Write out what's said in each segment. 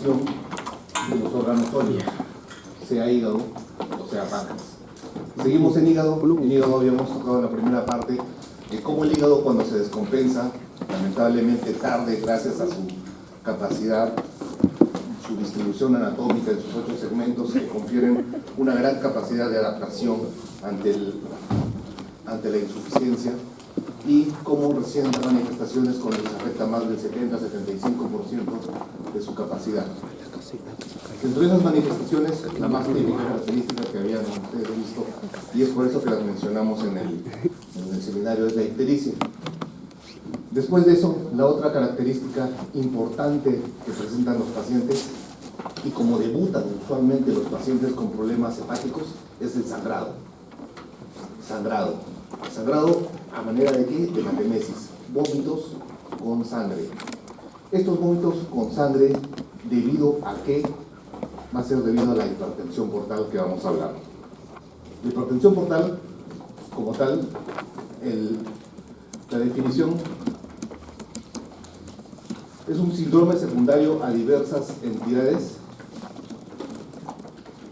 presión de los órganos sólidos, sea hígado o sea páncreas. Seguimos en hígado. En hígado habíamos tocado en la primera parte de cómo el hígado, cuando se descompensa, lamentablemente tarde, gracias a su capacidad, su distribución anatómica en sus 8 segmentos, que confieren una gran capacidad de adaptación ante la insuficiencia, y cómo recién las manifestaciones con les afecta más del 70-75% de su capacidad. Dentro de esas manifestaciones, la más típica característica que habían ustedes visto, y es por eso que las mencionamos en el seminario, es la ictericia. Después de eso, la otra característica importante que presentan los pacientes, y como debutan usualmente los pacientes con problemas hepáticos, es el sangrado. Sangrado a manera de ¿qué? De matemesis, vómitos con sangre. Estos vómitos con sangre, ¿debido a qué? Va a ser debido a la hipertensión portal que vamos a hablar. La hipertensión portal, como tal, la definición es un síndrome secundario a diversas entidades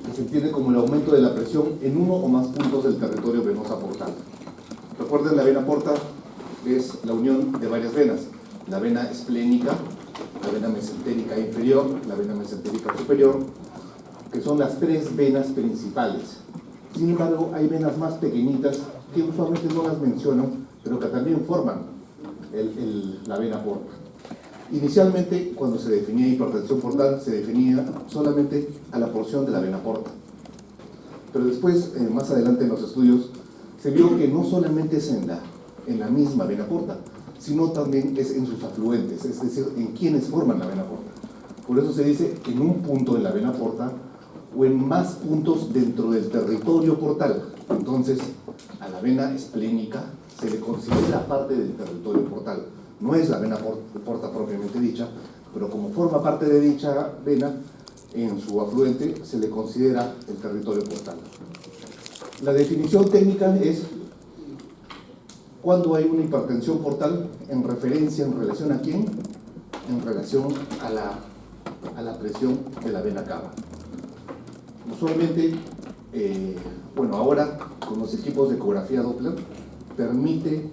que se entiende como el aumento de la presión en uno o más puntos del territorio venosa portal. Recuerden, la vena porta es la unión de varias venas: la vena esplénica, la vena mesentérica inferior, la vena mesentérica superior, que son las 3 venas principales. Sin embargo, hay venas más pequeñitas que usualmente no las mencionan, pero que también forman la vena porta. Inicialmente, cuando se definía hipertensión portal, se definía solamente a la porción de la vena porta. Pero después, más adelante en los estudios, se vio que no solamente es en la misma vena porta, sino también es en sus afluentes, es decir, en quienes forman la vena porta. Por eso se dice en un punto de la vena porta o en más puntos dentro del territorio portal. Entonces, a la vena esplénica se le considera parte del territorio portal. No es la vena porta propiamente dicha, pero como forma parte de dicha vena, en su afluente se le considera el territorio portal. La definición técnica es cuando hay una hipertensión portal en relación a quién, en relación a la presión de la vena cava. Usualmente, ahora con los equipos de ecografía Doppler, permite,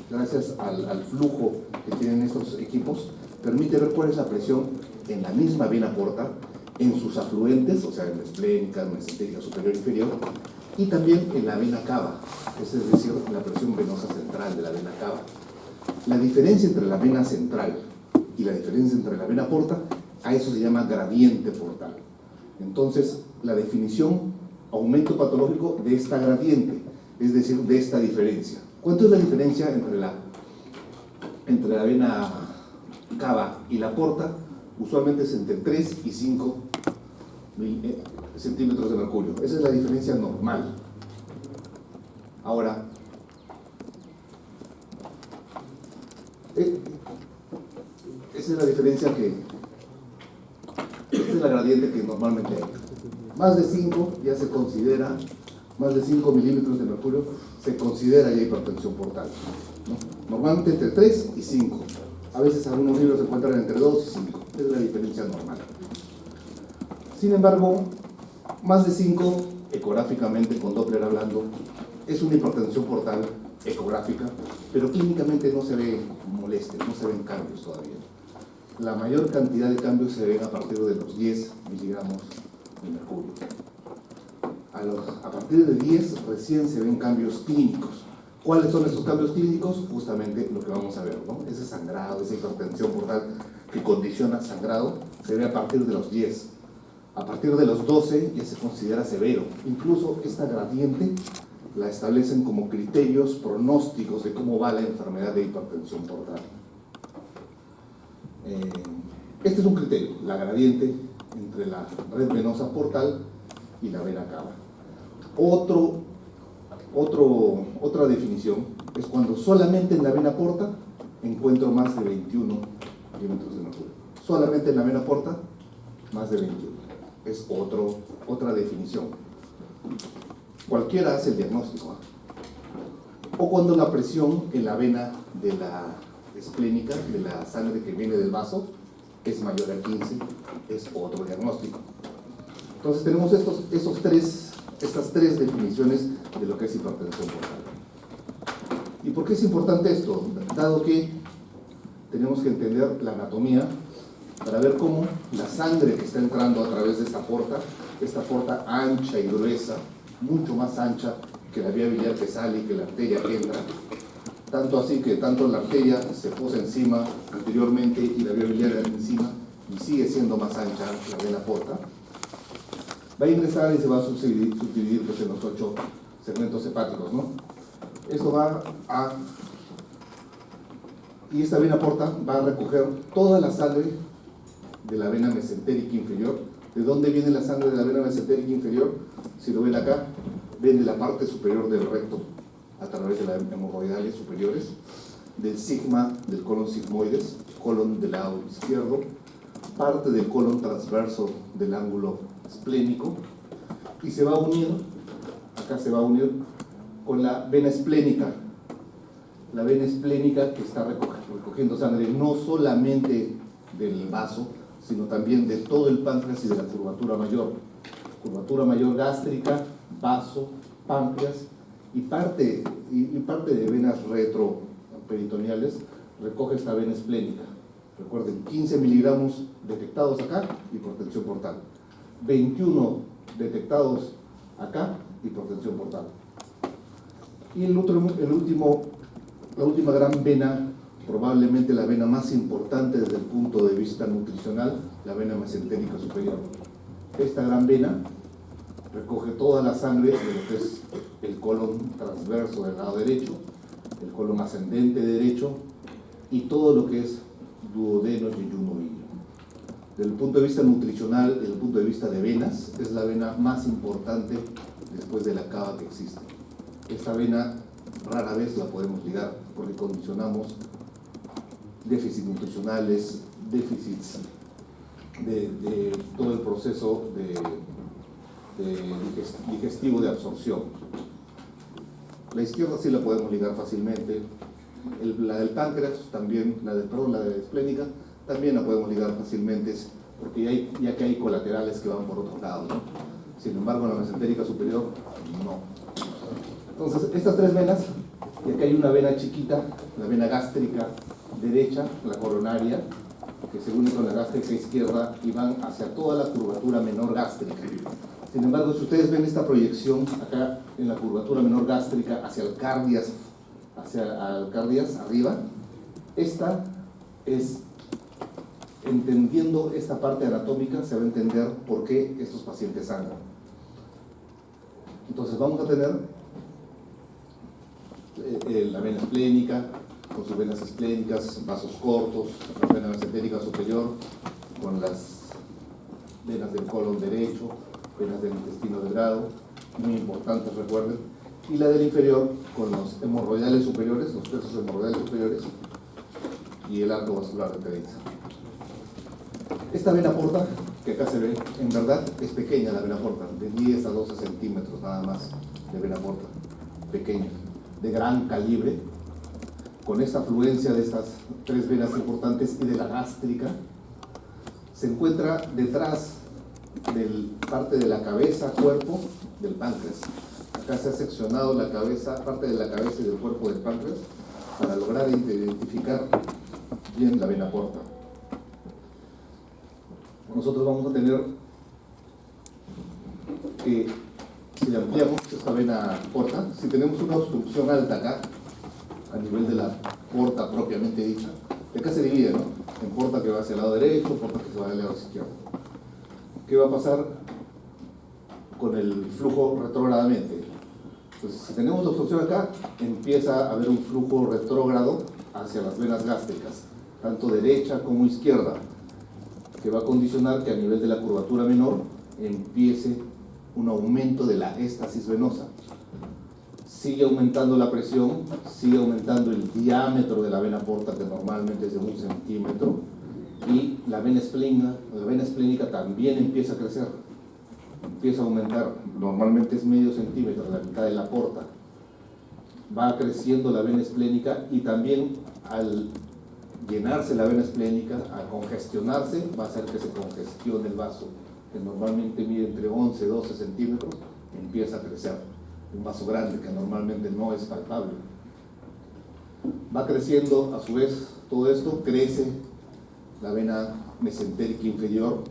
gracias al flujo que tienen estos equipos, permite ver cuál es la presión en la misma vena porta, en sus afluentes, o sea, en la esplénica, mesentérica superior e inferior, y también en la vena cava, es decir, la presión venosa central de la vena cava. La diferencia entre la vena central y la diferencia entre la vena porta, a eso se llama gradiente portal. Entonces, la definición, aumento patológico de esta gradiente, es decir, de esta diferencia. ¿Cuánto es la diferencia entre la vena cava y la porta? Usualmente es entre 3 y 5 centímetros de mercurio. Esa es la diferencia normal. Ahora, esa es la diferencia esta es la gradiente que normalmente hay. Más de 5 ya se considera, más de 5 milímetros de mercurio se considera ya hipertensión portal, ¿no? Normalmente entre 3 y 5. A veces algunos libros se encuentran entre 2 y 5. Esa es la diferencia normal. Sin embargo, más de 5, ecográficamente, con Doppler hablando, es una hipertensión portal ecográfica, pero clínicamente no se ve molestia, no se ven cambios todavía. La mayor cantidad de cambios se ven a partir de los 10 miligramos de mercurio. A partir de 10 recién se ven cambios clínicos. ¿Cuáles son esos cambios clínicos? Justamente lo que vamos a ver, ¿no? Ese sangrado, esa hipertensión portal que condiciona sangrado, se ve a partir de los 10. A partir de los 12 ya se considera severo. Incluso esta gradiente la establecen como criterios pronósticos de cómo va la enfermedad de hipertensión portal. Este es un criterio, la gradiente entre la red venosa portal y la vena cava. Otra definición es cuando solamente en la vena porta encuentro más de 21 milímetros de mercurio. Solamente en la vena porta, más de 21. Es otra definición. Cualquiera hace el diagnóstico, ¿eh? O cuando la presión en la vena de la esplénica, de la sangre que viene del vaso, es mayor a 15, es otro diagnóstico. Entonces tenemos estas tres definiciones de lo que es hipertensión portal. ¿Y por qué es importante esto? Dado que tenemos que entender la anatomía para ver cómo la sangre que está entrando a través de esta porta ancha y gruesa, mucho más ancha que la vía biliar que sale y que la arteria que entra, tanto así que tanto la arteria se posa encima anteriormente y la vía biliar encima y sigue siendo más ancha la vena porta, va a ingresar y se va a subdividir pues, en los 8 segmentos hepáticos, ¿no? Esto y esta vena porta va a recoger toda la sangre de la vena mesentérica inferior. ¿De dónde viene la sangre de la vena mesentérica inferior? Si lo ven acá, viene de la parte superior del recto, a través de las hemorroidales superiores, del sigma del colon sigmoides, colon del lado izquierdo, parte del colon transverso del ángulo esplénico, y se va a unir, acá se va a unir con la vena esplénica. La vena esplénica que está recogiendo sangre no solamente del vaso, sino también de todo el páncreas y de la curvatura mayor gástrica, vaso, páncreas y parte de venas retroperitoneales recoge esta vena esplénica. Recuerden, 15 miligramos detectados acá, hipertensión portal. 21 detectados acá, hipertensión portal. Y la última gran vena, probablemente la vena más importante desde el punto de vista nutricional, la vena mesentérica superior. Esta gran vena recoge toda la sangre de lo que es el colon transverso del lado derecho, el colon ascendente derecho y todo lo que es duodeno, yeyuno, ilio. Desde el punto de vista nutricional, desde el punto de vista de venas, es la vena más importante después de la cava que existe. Esta vena rara vez la podemos ligar porque condicionamos déficits nutricionales, déficits de todo el proceso digestivo de absorción. La izquierda sí la podemos ligar fácilmente, la del páncreas también, la de esplénica también la podemos ligar fácilmente, porque ya que hay colaterales que van por otro lado, ¿no? Sin embargo, la mesentérica superior, no. Entonces, estas tres venas, y aquí hay una vena chiquita, la vena gástrica derecha, la coronaria, que se une con la gástrica izquierda y van hacia toda la curvatura menor gástrica. Sin embargo, si ustedes ven esta proyección acá en la curvatura menor gástrica hacia el cardias arriba, esta es, entendiendo esta parte anatómica, se va a entender por qué estos pacientes sangran. Entonces vamos a tener la vena esplénica, con sus venas esplénicas, vasos cortos, la vena mesentérica superior, con las venas del colon derecho, venas del intestino delgado, muy importantes, recuerden, y la del inferior con los hemorroidales superiores, los plexos hemorroidales superiores y el arco vascular de Teresa. Esta vena porta, que acá se ve, en verdad es pequeña la vena porta, de 10 a 12 centímetros nada más de vena porta, pequeña, de gran calibre, con esta afluencia de estas tres venas importantes y de la gástrica. Se encuentra detrás del parte de la cabeza, cuerpo del páncreas. Acá se ha seccionado la cabeza, parte de la cabeza y del cuerpo del páncreas para lograr identificar bien la vena porta. Nosotros vamos a tener que, si ampliamos esta vena porta, si tenemos una obstrucción alta acá, a nivel de la porta propiamente dicha, que acá se divide, ¿no? En porta que va hacia el lado derecho, porta que se va al lado izquierdo. ¿Qué va a pasar con el flujo retrógradamente? Entonces, si tenemos la obstrucción acá, empieza a haber un flujo retrógrado hacia las venas gástricas, tanto derecha como izquierda, que va a condicionar que a nivel de la curvatura menor empiece un aumento de la éstasis venosa. Sigue aumentando la presión, sigue aumentando el diámetro de la vena porta, que normalmente es de 1 centímetro, y la vena esplénica también empieza a crecer, empieza a aumentar, normalmente es medio centímetro, la mitad de la porta. Va creciendo la vena esplénica y también al llenarse la vena esplénica, a congestionarse, va a hacer que se congestione el vaso, que normalmente mide entre 11 y 12 centímetros, empieza a crecer. Un vaso grande que normalmente no es palpable. Va creciendo, a su vez, todo esto, crece la vena mesentérica inferior,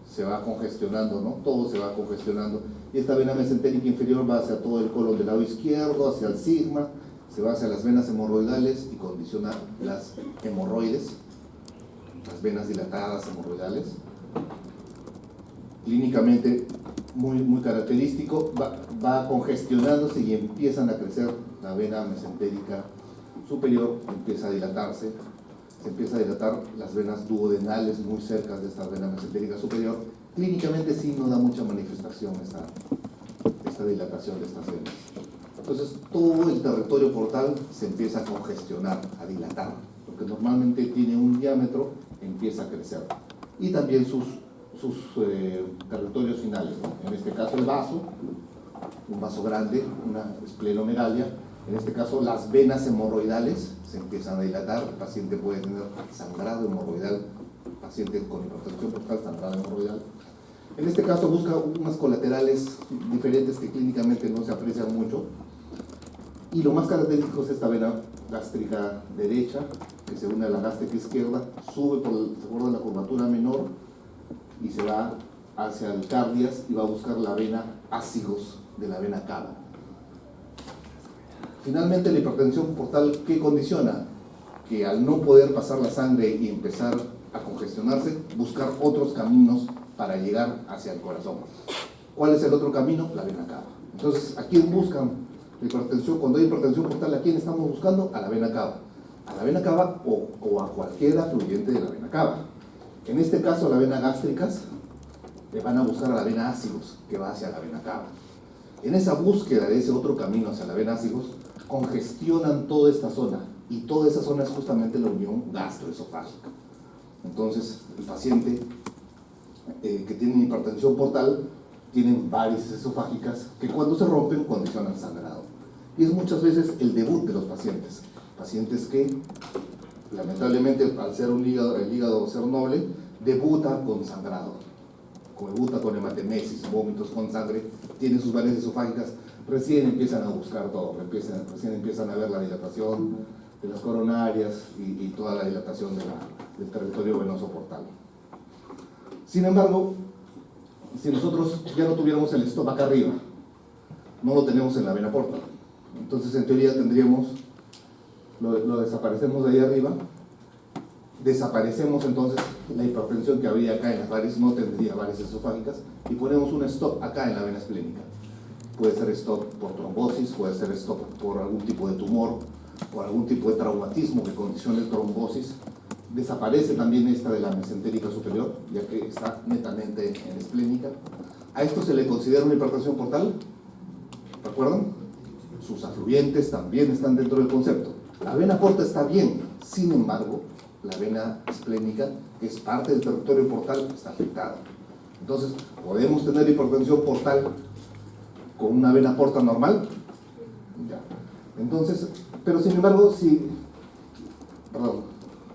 se va congestionando, ¿no? Todo se va congestionando. Y esta vena mesentérica inferior va hacia todo el colon del lado izquierdo, hacia el sigma, se va hacia las venas hemorroidales y condiciona las hemorroides, las venas dilatadas hemorroidales. Clínicamente muy característico, va congestionándose y empiezan a crecer la vena mesentérica superior, empieza a dilatarse, se empieza a dilatar las venas duodenales muy cerca de esta vena mesentérica superior. Clínicamente sí no da mucha manifestación esta dilatación de estas venas. Entonces todo el territorio portal se empieza a congestionar, a dilatar, porque normalmente tiene un diámetro, empieza a crecer. Y también sus territorios finales, ¿no? En este caso el vaso, un vaso grande, una esplenomegalia. En este caso las venas hemorroidales se empiezan a dilatar, el paciente puede tener sangrado hemorroidal, paciente con hipertensión portal, sangrado hemorroidal. En este caso busca unas colaterales diferentes que clínicamente no se aprecian mucho. Y lo más característico es esta vena gástrica derecha, que se une a la gástrica izquierda, sube por el borde de la curvatura menor y se va hacia el cardias y va a buscar la vena ácigos de la vena cava. Finalmente, la hipertensión portal, ¿qué condiciona? Que al no poder pasar la sangre y empezar a congestionarse, buscar otros caminos para llegar hacia el corazón. ¿Cuál es el otro camino? La vena cava. Entonces, ¿a quién buscan la hipertensión? Cuando hay hipertensión portal, ¿a quién estamos buscando? A la vena cava. A la vena cava o a cualquier afluente de la vena cava. En este caso, a la vena gástricas, le van a buscar a la vena ácigos, que va hacia la vena cava. En esa búsqueda de ese otro camino hacia la vena ácigos, congestionan toda esta zona, y toda esa zona es justamente la unión gastroesofágica. Entonces, el paciente que tiene hipertensión portal tienen varices esofágicas que cuando se rompen condicionan sangrado. Y es muchas veces el debut de los pacientes. Pacientes que, lamentablemente, al ser el hígado ser noble, debuta con sangrado, debuta con hematemesis, vómitos con sangre, tienen sus varices esofágicas, recién empiezan a buscar todo, recién empiezan a ver la dilatación de las coronarias y toda la dilatación del territorio venoso portal. Sin embargo, si nosotros ya no tuviéramos el stop acá arriba, no lo tenemos en la vena porta, entonces en teoría tendríamos, lo desaparecemos de ahí arriba, desaparecemos entonces la hipertensión que había acá en las varices, no tendría varices esofágicas, y ponemos un stop acá en la vena esplénica. Puede ser stop por trombosis, puede ser stop por algún tipo de tumor, por algún tipo de traumatismo que condicione trombosis. Desaparece también esta de la mesentérica superior, ya que está netamente en esplénica. A esto se le considera una hipertensión portal, ¿recuerdan? Sus afluentes también están dentro del concepto. La vena porta está bien, sin embargo, la vena esplénica, que es parte del territorio portal, está afectada. Entonces, ¿podemos tener hipertensión portal con una vena porta normal? Ya. Entonces, pero sin embargo,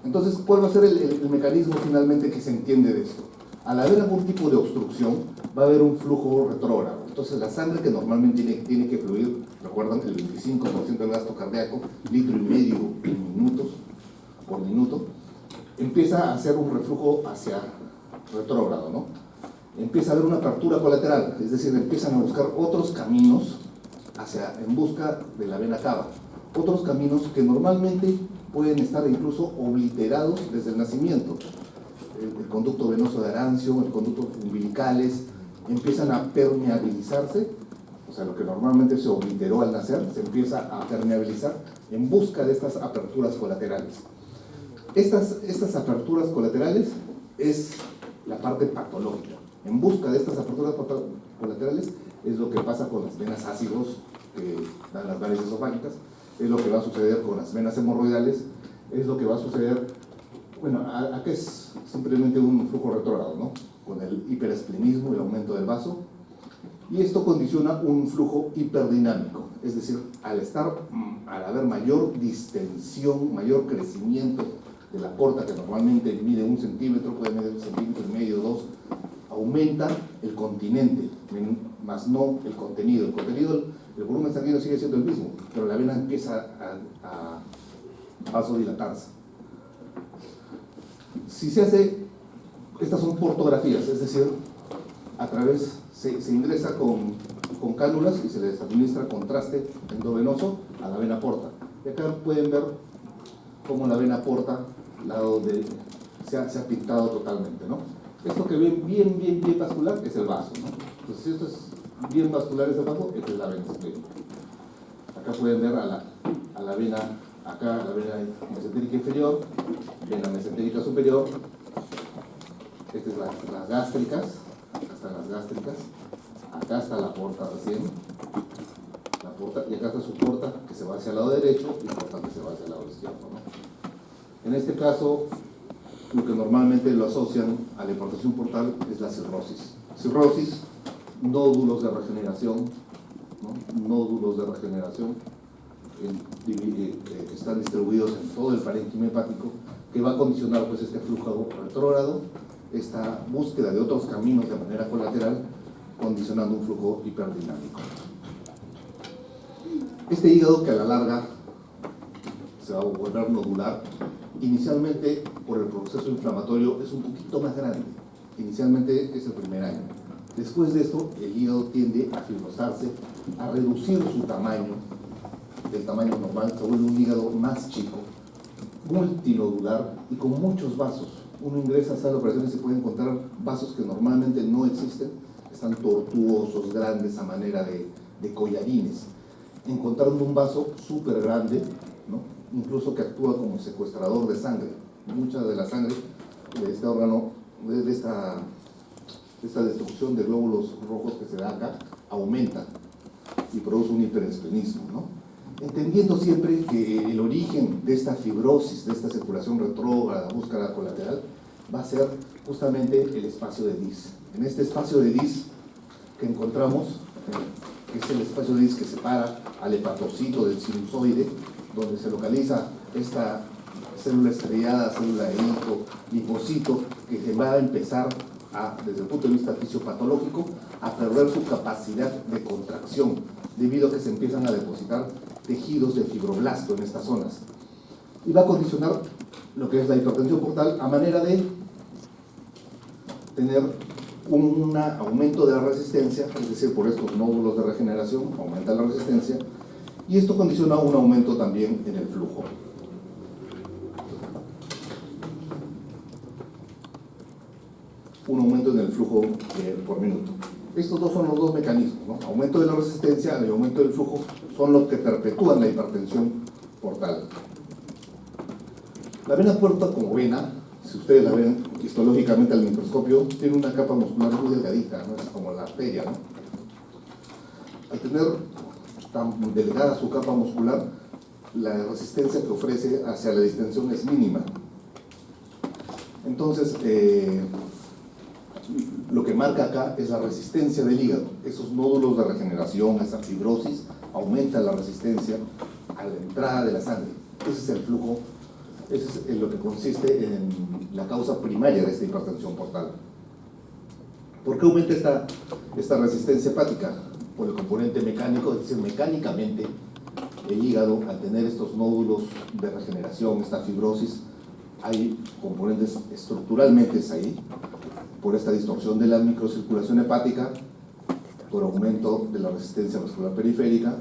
entonces, ¿cuál va a ser el mecanismo finalmente que se entiende de esto? Al haber algún tipo de obstrucción, va a haber un flujo retrógrado. Entonces, la sangre que normalmente tiene que fluir, recuerdan, el 25% del gasto cardíaco, 1,5 litros por minuto, empieza a hacer un reflujo hacia retrógrado, ¿no? Empieza a haber una apertura colateral, es decir, empiezan a buscar otros caminos en busca de la vena cava. Otros caminos que normalmente pueden estar incluso obliterados desde el nacimiento. El conducto venoso de Arancio, el conducto umbilicales, empiezan a permeabilizarse, o sea, lo que normalmente se obliteró al nacer, se empieza a permeabilizar en busca de estas aperturas colaterales. Estas aperturas colaterales es la parte patológica. En busca de estas aperturas colaterales es lo que pasa con las venas ácidos que dan las varices esofágicas, es lo que va a suceder con las venas hemorroidales, es lo que va a suceder, bueno, acá es simplemente un flujo retrógrado, ¿no? Con el hiperesplenismo, el aumento del vaso, y esto condiciona un flujo hiperdinámico, es decir, al haber mayor distensión, mayor crecimiento de la porta, que normalmente mide 1 centímetro, puede medir 1,5 centímetros, 2, aumenta el continente, más no el contenido. El contenido, el volumen sanguíneo sigue siendo el mismo, pero la vena empieza a vasodilatarse. Si se hace, estas son portografías, es decir, a través, se ingresa con cánulas y se les administra contraste endovenoso a la vena porta. Y acá pueden ver cómo la vena porta, lado de, se ha pintado totalmente, ¿no? Esto que ven bien vascular es el vaso, ¿no? Entonces, si esto es bien vascular, es el vaso, esta es la vena esplénica. Acá pueden ver a la vena, acá la vena mesentérica inferior, vena mesentérica superior, estas es las gástricas, acá están las gástricas, acá está la porta recién, la porta, y acá está su porta que se va hacia el lado derecho y porta que se va hacia el lado izquierdo, ¿no? En este caso, lo que normalmente lo asocian a la hipertensión portal es la cirrosis. Cirrosis, nódulos de regeneración, ¿no? Nódulos de regeneración que están distribuidos en todo el parénquima hepático, que va a condicionar pues este flujo retrógrado, esta búsqueda de otros caminos de manera colateral, condicionando un flujo hiperdinámico. Este hígado, que a la larga se va a volver nodular, inicialmente por el proceso inflamatorio es un poquito más grande. Inicialmente es el primer año. Después de esto, el hígado tiende a fibrosarse, a reducir su tamaño, del tamaño normal, se vuelve un hígado más chico, multinodular y con muchos vasos. Uno ingresa a sala de operaciones y se puede encontrar vasos que normalmente no existen, están tortuosos, grandes, a manera de collarines, encontrando un vaso súper grande, ¿no? Incluso que actúa como secuestrador de sangre. Mucha de la sangre de este órgano, de esta destrucción de glóbulos rojos que se da acá, aumenta y produce un hiperesplenismo, ¿no? Entendiendo siempre que el origen de esta fibrosis, de esta circulación retrógrada, búsqueda colateral, va a ser justamente el espacio de Dis. En este espacio de Dis que encontramos, que es el espacio de Dis que separa al hepatocito del sinusoide, donde se localiza esta célula estrellada, célula de hito, linfocito, que se va a empezar desde el punto de vista fisiopatológico, a perder su capacidad de contracción, debido a que se empiezan a depositar tejidos de fibroblasto en estas zonas. Y va a condicionar lo que es la hipertensión portal a manera de tener un aumento de la resistencia, es decir, por estos nódulos de regeneración aumenta la resistencia, y esto condiciona un aumento también en el flujo. Un aumento en el flujo por minuto. Estos dos son los dos mecanismos, ¿no? Aumento de la resistencia y aumento del flujo son los que perpetúan la hipertensión portal. La vena porta como vena, si ustedes la ven histológicamente al microscopio, tiene una capa muscular muy delgadita, ¿no? Es como la arteria, ¿no? Al tener tan delgada su capa muscular, la resistencia que ofrece hacia la distensión es mínima. Entonces, lo que marca acá es la resistencia del hígado. Esos nódulos de regeneración, esa fibrosis, aumenta la resistencia a la entrada de la sangre. Ese es el flujo, ese es lo que consiste en la causa primaria de esta hipertensión portal. ¿Por qué aumenta esta resistencia hepática? Por el componente mecánico, es decir, mecánicamente el hígado, al tener estos nódulos de regeneración, esta fibrosis, hay componentes estructuralmente ahí, por esta distorsión de la microcirculación hepática, por aumento de la resistencia vascular periférica,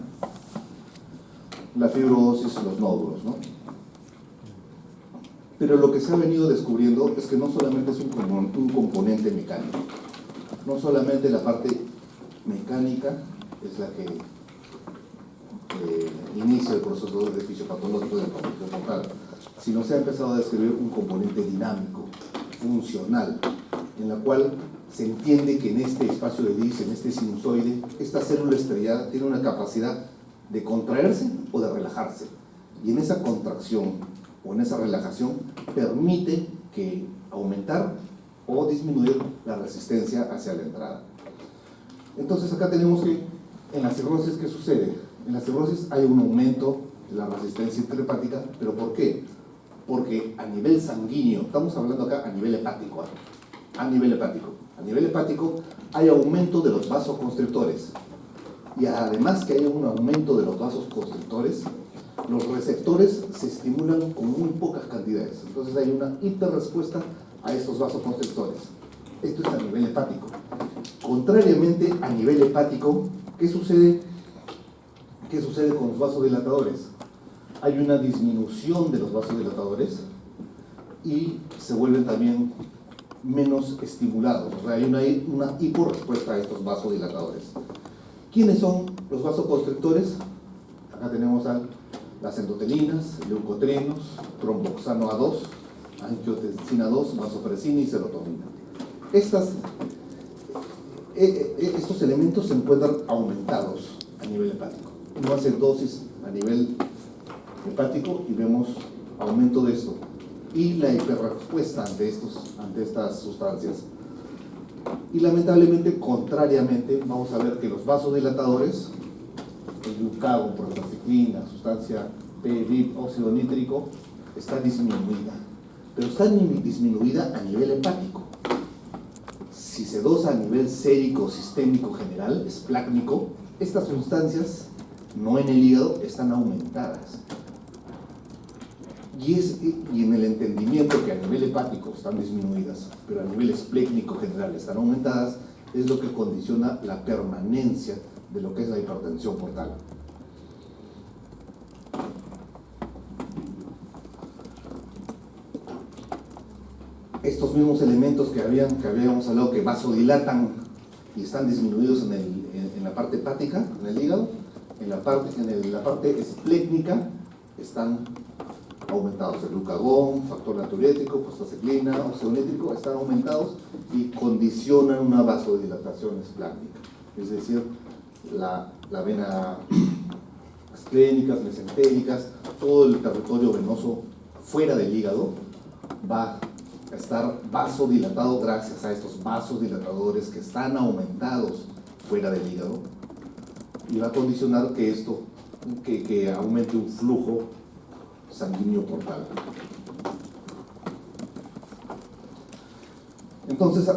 la fibrosis, los nódulos, ¿no? Pero lo que se ha venido descubriendo es que no solamente es un componente mecánico, no solamente la parte mecánica es la que inicia el proceso de fisiopatológico de la hipertensión portal, sino se ha empezado a describir un componente dinámico, funcional, en la cual se entiende que en este espacio de Dis, en este sinusoide, esta célula estrellada tiene una capacidad de contraerse o de relajarse. Y en esa contracción o en esa relajación permite que aumentar o disminuir la resistencia hacia la entrada. Entonces acá tenemos que, en la cirrosis, ¿qué sucede? En la cirrosis hay un aumento de la resistencia intrahepática, ¿pero por qué? porque a nivel sanguíneo, estamos hablando acá a nivel hepático, a nivel hepático hay aumento de los vasoconstrictores, y además que hay un aumento de los vasos constrictores, los receptores se estimulan con muy pocas cantidades, entonces hay una hiperrespuesta a estos vasoconstrictores. Esto es a nivel hepático. Contrariamente, a nivel hepático, ¿qué sucede con los vasodilatadores? Hay una disminución de los vasodilatadores y se vuelven también menos estimulados, o sea, hay una hiporrespuesta a estos vasodilatadores. ¿Quiénes son los vasoconstrictores? Acá tenemos las endotelinas, leucotrienos, tromboxano A2, angiotensina 2, vasopresina y serotonina. Estos elementos se encuentran aumentados a nivel hepático. Uno hace dosis a nivel hepático y vemos aumento de esto. Y la hiperrespuesta ante estas sustancias. Y lamentablemente, contrariamente, vamos a ver que los vasodilatadores, el glucagón, prostacyclina, sustancia PBIP, óxido nítrico, está disminuida. Pero está disminuida a nivel hepático. Si se dosa a nivel sérico, sistémico, general, esplácnico, estas sustancias, no en el hígado, están aumentadas. Y en el entendimiento que a nivel hepático están disminuidas, pero a nivel esplécnico general están aumentadas, es lo que condiciona la permanencia de lo que es la hipertensión portal. Estos mismos elementos que habíamos hablado que vasodilatan y están disminuidos en la parte hepática, en el hígado, en la parte esplécnica están aumentados. El glucagón, factor natriurético, prostacyclina, óxido nítrico están aumentados y condicionan una vasodilatación esplácnica. Es decir, la vena esplénicas, mesentéricas, todo el territorio venoso fuera del hígado va a estar vasodilatado gracias a estos vasodilatadores que están aumentados fuera del hígado, y va a condicionar que aumente un flujo sanguíneo portal. Entonces,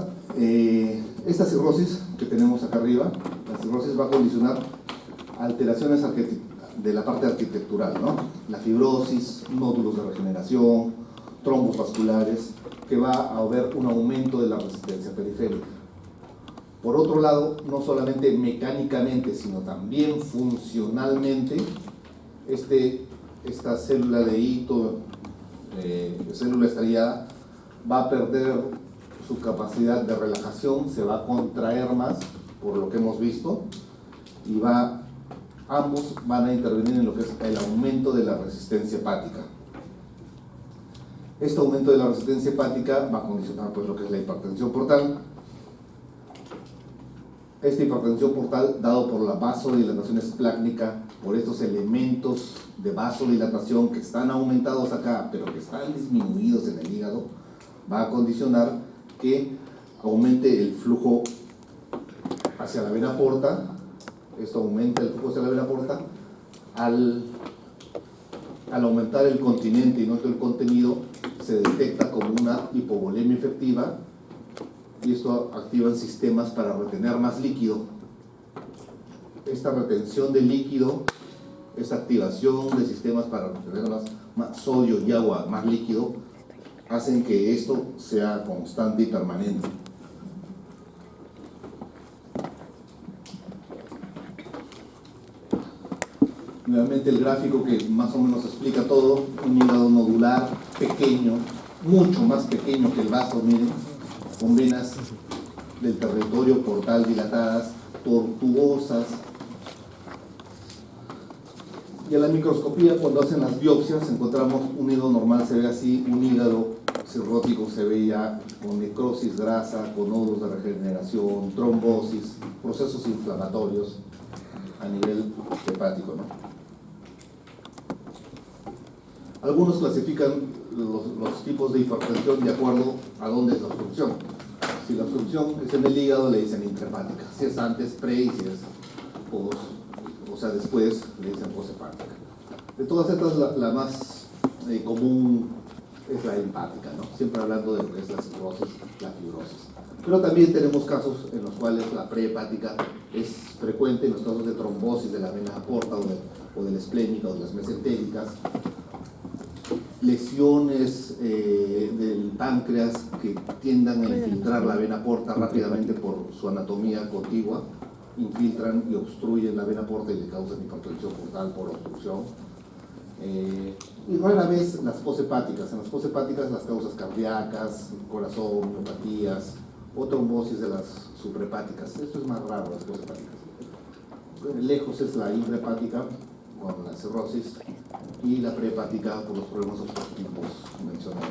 esta cirrosis que tenemos acá arriba, la cirrosis va a condicionar alteraciones de la parte arquitectural, ¿no? La fibrosis, nódulos de regeneración, trombos vasculares, que va a haber un aumento de la resistencia periférica. Por otro lado, no solamente mecánicamente, sino también funcionalmente, esta célula de hito, célula estrellada, va a perder su capacidad de relajación, se va a contraer más, por lo que hemos visto, y ambos van a intervenir en lo que es el aumento de la resistencia hepática. Este aumento de la resistencia hepática va a condicionar pues lo que es la hipertensión portal. Esta hipertensión portal, dado por la vasodilatación esplácnica, por estos elementos de vasodilatación que están aumentados acá, pero que están disminuidos en el hígado, va a condicionar que aumente el flujo hacia la vena porta. Esto aumenta el flujo hacia la vena porta. Al aumentar el continente y no el contenido, se detecta como una hipovolemia efectiva, y esto activa sistemas para retener más líquido. Esta retención de líquido, esta activación de sistemas para retener más sodio y agua, más líquido, hacen que esto sea constante y permanente. Nuevamente el gráfico que más o menos explica todo: un hígado nodular, pequeño, mucho más pequeño que el vaso, miren, con venas del territorio portal dilatadas, tortuosas. Y a la microscopía, cuando hacen las biopsias, encontramos un hígado normal, se ve así, un hígado cirrótico se ve ya con necrosis grasa, con nódulos de regeneración, trombosis, procesos inflamatorios a nivel hepático, ¿no? Algunos clasifican los tipos de hipertensión de acuerdo a dónde es la obstrucción. Si la obstrucción es en el hígado, le dicen intrahepática. Si es antes, pre, y si es post, o sea, después, le dicen posthepática. De todas estas, la más común es la empática, ¿no? Siempre hablando de lo que es la cirrosis, la fibrosis. Pero también tenemos casos en los cuales la prehepática es frecuente, en los casos de trombosis de la vena porta o de la esplénica o de las mesentéricas, lesiones del páncreas que tiendan a infiltrar la vena porta rápidamente por su anatomía contigua, infiltran y obstruyen la vena porta y le causan hipertensión portal por obstrucción. Y rara vez las poshepáticas. En las poshepáticas las causas cardíacas, corazón, miopatías o trombosis de las suprahepáticas. Esto es más raro, las poshepáticas. Lejos es la intrahepática con la cirrosis y la prehepática por los problemas obstructivos mencionados.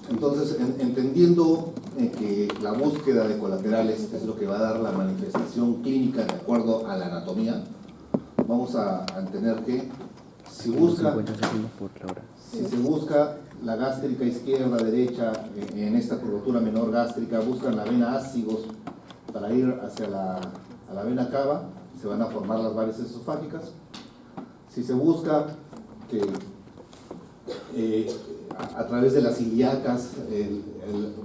Entonces, entendiendo que la búsqueda de colaterales es lo que va a dar la manifestación clínica de acuerdo a la anatomía, vamos a entender que si se busca la gástrica izquierda, derecha, en esta curvatura menor gástrica, buscan la vena ácigos para ir hacia a la vena cava, se van a formar las varices esofágicas. Si se busca que a través de las ilíacas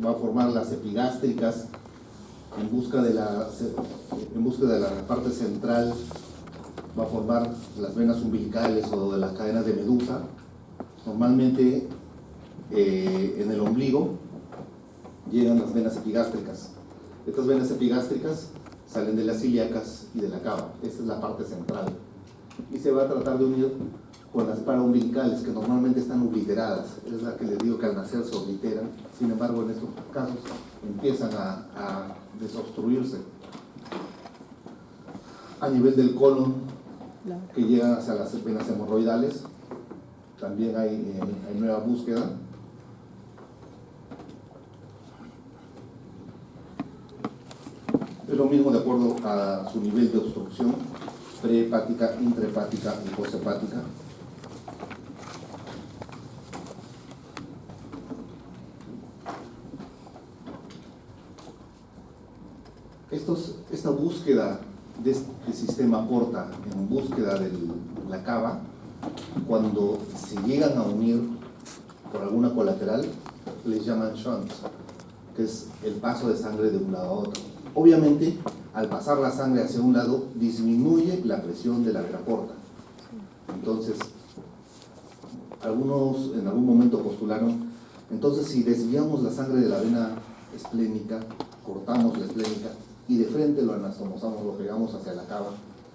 va a formar las epigástricas en busca de la parte central, va a formar las venas umbilicales o de las cadenas de Medusa. Normalmente en el ombligo llegan las venas epigástricas. Estas venas epigástricas salen de las ilíacas y de la cava. Esta es la parte central. Y se va a tratar de unir con las paraumbilicales, que normalmente están obliteradas. Es la que les digo que al nacer se obliteran. Sin embargo, en estos casos empiezan a desobstruirse. A nivel del colon, que llegan hacia las venas hemorroidales, también hay nueva búsqueda. Es lo mismo de acuerdo a su nivel de obstrucción, prehepática, intrahepática y poshepática. Esta búsqueda de este sistema porta en búsqueda de la cava, cuando se llegan a unir por alguna colateral, les llaman shunts, que es el paso de sangre de un lado a otro. Obviamente, al pasar la sangre hacia un lado, disminuye la presión de la vena porta. Entonces, algunos en algún momento postularon, entonces si desviamos la sangre de la vena esplénica, cortamos la esplénica y de frente lo anastomosamos, lo pegamos hacia la cava,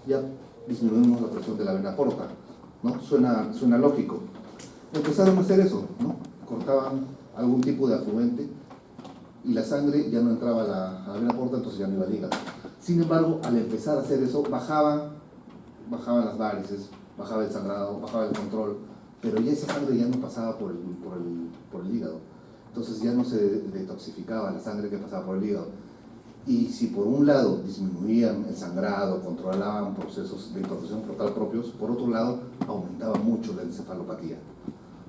ya disminuimos la presión de la vena porta, ¿no? Suena lógico. Empezaron a hacer eso, ¿no? Cortaban algún tipo de afluente y la sangre ya no entraba a la vena porta, entonces ya no iba al hígado. Sin embargo, al empezar a hacer eso, bajaban las varices, bajaba el sangrado, bajaba el control, pero ya esa sangre ya no pasaba por el hígado. Entonces ya no se detoxificaba la sangre que pasaba por el hígado. Y si por un lado disminuían el sangrado, controlaban procesos de hipertensión portal propios, por otro lado aumentaba mucho la encefalopatía,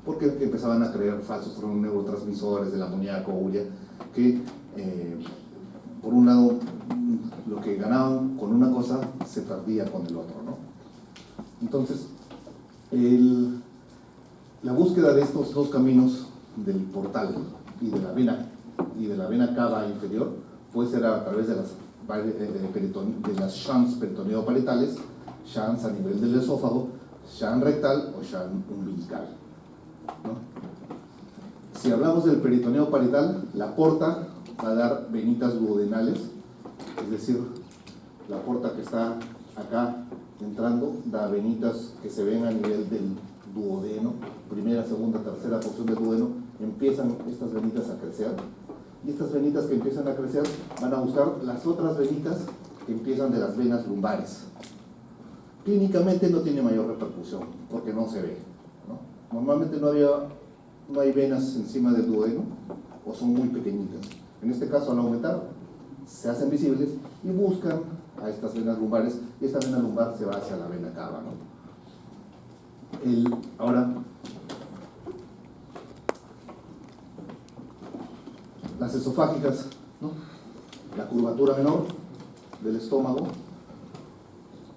porque empezaban a crear falsos neurotransmisores del amoníaco, urea, que por un lado lo que ganaban con una cosa se perdía con el otro, ¿no? Entonces, la búsqueda de estos dos caminos del portal y de la vena cava inferior puede ser a través de las shunts peritoneo-parietales, shunts a nivel del esófago, shunt rectal o shunt umbilical, ¿no? Si hablamos del peritoneo parietal, la porta va a dar venitas duodenales, es decir, la porta que está acá entrando da venitas que se ven a nivel del duodeno, primera, segunda, tercera porción del duodeno, empiezan estas venitas a crecer. Y estas venitas que empiezan a crecer van a buscar las otras venitas que empiezan de las venas lumbares. Clínicamente no tiene mayor repercusión porque no se ve, ¿no? Normalmente no hay venas encima del duodeno o son muy pequeñitas. En este caso, al aumentar, se hacen visibles y buscan a estas venas lumbares y esta vena lumbar se va hacia la vena cava, ¿no? Ahora, las esofágicas, ¿no? La curvatura menor del estómago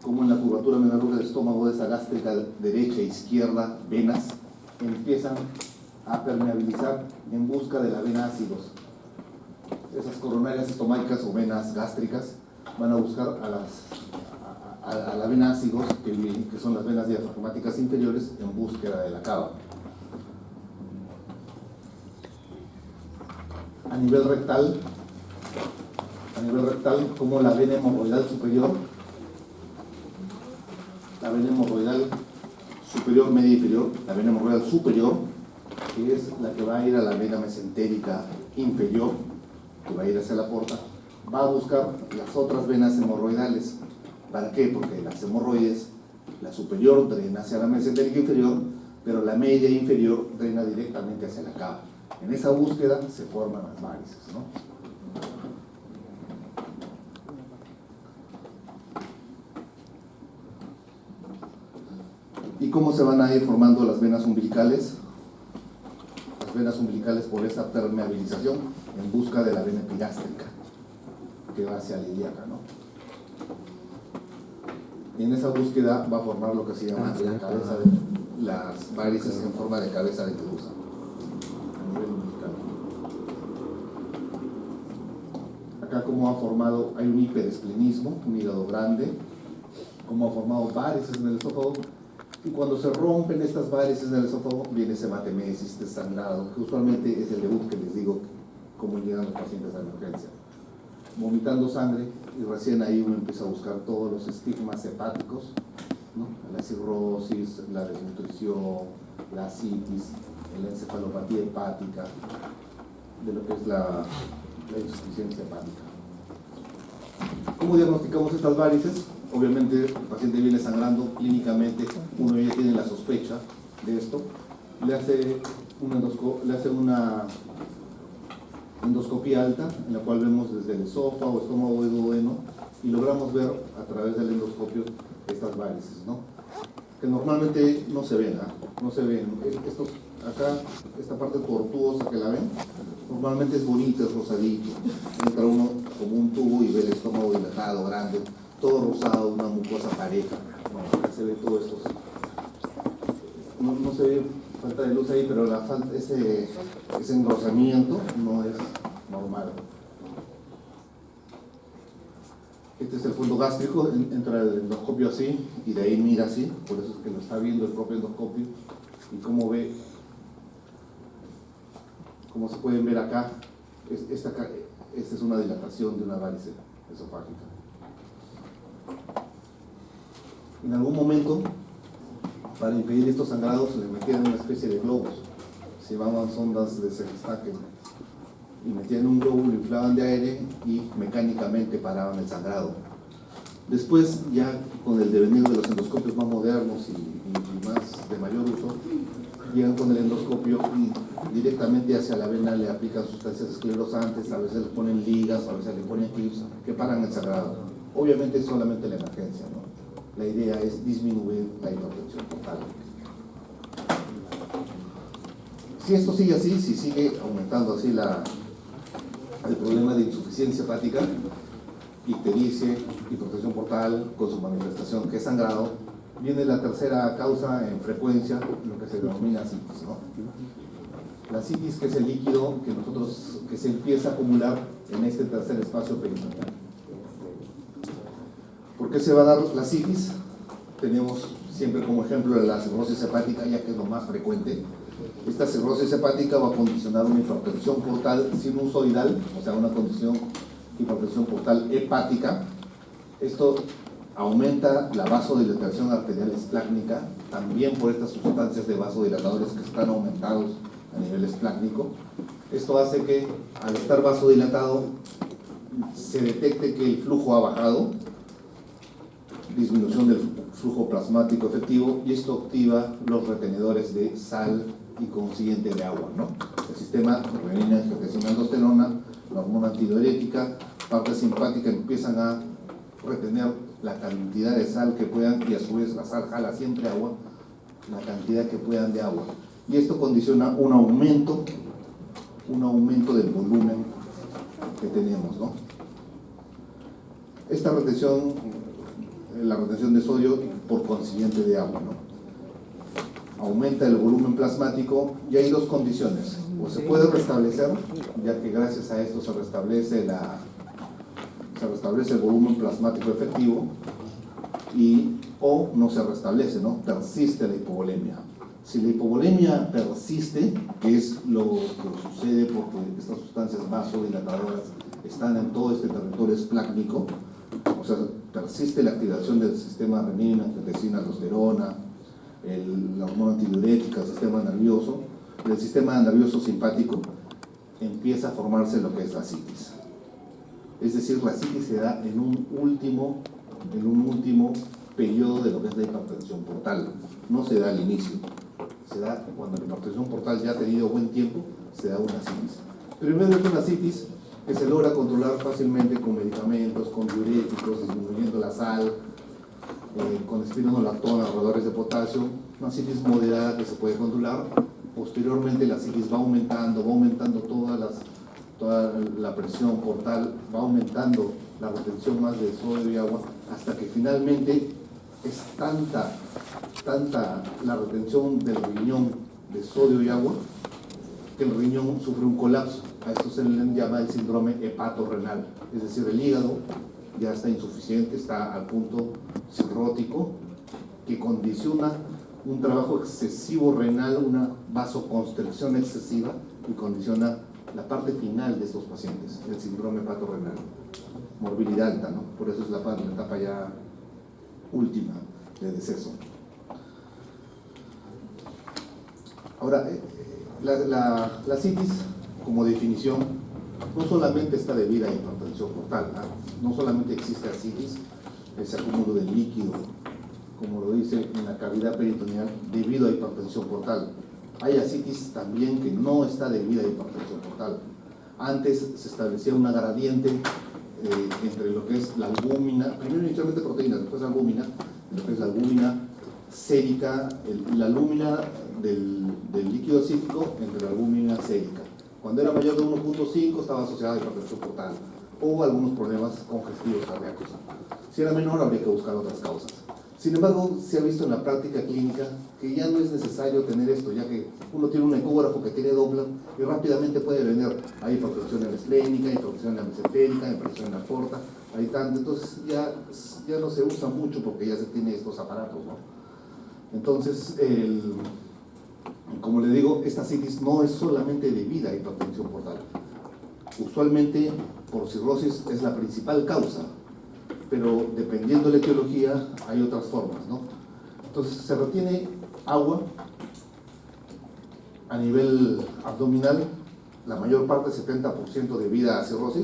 como en la curvatura menor del estómago de esa gástrica derecha e izquierda, venas empiezan a permeabilizar en busca de la vena ácidos. Esas coronarias estomacas o venas gástricas van a buscar a la vena ácidos, que son las venas diafragmáticas inferiores, en búsqueda de la cava. A nivel rectal, como la vena hemorroidal superior, la vena hemorroidal superior, media y inferior, la vena hemorroidal superior, que es la que va a ir a la vena mesentérica inferior, que va a ir hacia la porta, va a buscar las otras venas hemorroidales. ¿Para qué? Porque las hemorroides, la superior drena hacia la mesentérica inferior, pero la media e inferior drena directamente hacia la cava. En esa búsqueda se forman las varices, ¿no? ¿Y cómo se van a ir formando las venas umbilicales? Las venas umbilicales por esa permeabilización en busca de la vena epigástrica, que va hacia la ilíaca, ¿no? Y en esa búsqueda va a formar lo que se llama la cabeza de las varices en forma de cabeza de medusa a nivel umbilical. Acá como ha formado, hay un hiperesplenismo, un hígado grande, como ha formado varices en el esófago, y cuando se rompen estas varices en el esófago viene ese hematemesis, este sangrado, que usualmente es el debut que les digo cómo llegan los pacientes a emergencia, vomitando sangre, y recién ahí uno empieza a buscar todos los estigmas hepáticos, ¿no? La cirrosis, la desnutrición, la citis, la encefalopatía hepática, de lo que es la insuficiencia hepática. ¿Cómo diagnosticamos estas varices? Obviamente el paciente viene sangrando clínicamente, uno ya tiene la sospecha de esto, le hace una endoscopía alta, en la cual vemos desde el esófago, estómago y duodeno, y logramos ver a través del endoscopio estas varices, ¿no? Que normalmente no se ven, no se ven. Acá, esta parte tortuosa que la ven, normalmente es bonita, es rosadito. Entra uno como un tubo y ve el estómago dilatado, grande, todo rosado, una mucosa pareja. No, acá se ve todo esto. No se ve falta de luz ahí, pero ese engrosamiento no es normal. Este es el fondo gástrico, entra el endoscopio así y de ahí mira así, por eso es que lo está viendo el propio endoscopio. Y como ve, como se pueden ver acá, esta es una dilatación de una varice esofágica. En algún momento, para impedir estos sangrados, se le metían una especie de globos, se llamaban sondas de Sehestation, y metían un globo, lo inflaban de aire y mecánicamente paraban el sangrado. Después, ya con el devenir de los endoscopios más modernos y más de mayor uso, llegan con el endoscopio y directamente hacia la vena le aplican sustancias esclerosantes, a veces le ponen ligas, a veces le ponen clips que paran el sangrado. Obviamente es solamente la emergencia, ¿no? La idea es disminuir la hipertensión portal. Si esto sigue así, si sigue aumentando así el problema de insuficiencia hepática, ictericia, hipertensión portal con su manifestación que es sangrado, viene la tercera causa en frecuencia, lo que se denomina citis, ¿no? La citis, que es el líquido que se empieza a acumular en este tercer espacio peritoneal. ¿Por qué se va a dar la citis? Tenemos siempre como ejemplo la cirrosis hepática, ya que es lo más frecuente. Esta cirrosis hepática va a condicionar una hipertensión portal sinusoidal, o sea, una condición hipertensión portal hepática. Esto aumenta la vasodilatación arterial esplácnica, también por estas sustancias de vasodilatadores que están aumentados a nivel esplácnico. Esto hace que al estar vasodilatado se detecte que el flujo ha bajado, disminución del flujo plasmático efectivo, y esto activa los retenedores de sal y consiguiente de agua, ¿no? El sistema renina, angiotensina, aldosterona, la hormona antidiurética, parte simpática empiezan a retener la cantidad de sal que puedan, y a su vez la sal jala siempre agua, la cantidad que puedan de agua, y esto condiciona un aumento del volumen que tenemos, ¿no? Esta retención la retención de sodio y por consiguiente de agua, ¿no? Aumenta el volumen plasmático y hay dos condiciones: o se puede restablecer, ya que gracias a esto se restablece el volumen plasmático efectivo, o no se restablece, ¿no? Persiste la hipovolemia. Si la hipovolemia persiste, que es lo que sucede porque estas sustancias vasodilatadoras están en todo este territorio esplácnico, o sea, persiste la activación del sistema renina, angiotensina, aldosterona, la hormona antidiurética, el sistema nervioso, el sistema nervioso simpático, empieza a formarse lo que es la citis. Es decir, la citis se da en un último periodo de lo que es la hipertensión portal. No se da al inicio, se da cuando la hipertensión portal ya ha tenido buen tiempo, se da una citis. Primero es una citis que se logra controlar fácilmente con medicamentos, con diuréticos, disminuyendo la sal, con espironolactona, ahorradores de potasio, una citis moderada que se puede controlar. Posteriormente la citis va aumentando toda la presión portal, va aumentando la retención más de sodio y agua, hasta que finalmente es tanta la retención del riñón de sodio y agua que el riñón sufre un colapso. A esto se le llama el síndrome hepatorrenal, es decir, el hígado ya está insuficiente, está al punto cirrótico, que condiciona un trabajo excesivo renal, una vasoconstricción excesiva, y condiciona la parte final de estos pacientes, el síndrome hepatorrenal. Morbilidad alta, ¿no? Por eso es la etapa ya última de deceso. Ahora, la citis, como definición, no solamente está debida a hipertensión portal, no solamente existe citis, ese acúmulo de líquido, como lo dice en la cavidad peritoneal, debido a hipertensión portal. Hay ascitis también que no está debida a hipertensión portal. Antes se establecía una gradiente entre lo que es la albúmina, primero inicialmente proteínas, después la albúmina, lo que es la albúmina sérica, la albúmina del líquido acítico entre la albúmina sérica. Cuando era mayor de 1.5 estaba asociada a hipertensión portal o algunos problemas congestivos cardíacos. Si era menor habría que buscar otras causas. Sin embargo, se ha visto en la práctica clínica que ya no es necesario tener esto, ya que uno tiene un ecógrafo que tiene Doppler y rápidamente puede venir. Hay hipertensión en la esplénica, hipertensión en la mesentérica, hipertensión en la porta, hay tanto. Entonces ya no se usa mucho porque ya se tiene estos aparatos, ¿no? Entonces, como le digo, esta citis no es solamente debida a hipertensión portal. Usualmente, por cirrosis es la principal causa, pero dependiendo de la etiología hay otras formas, ¿no? Entonces se retiene agua a nivel abdominal, la mayor parte, 70%, debido a cirrosis,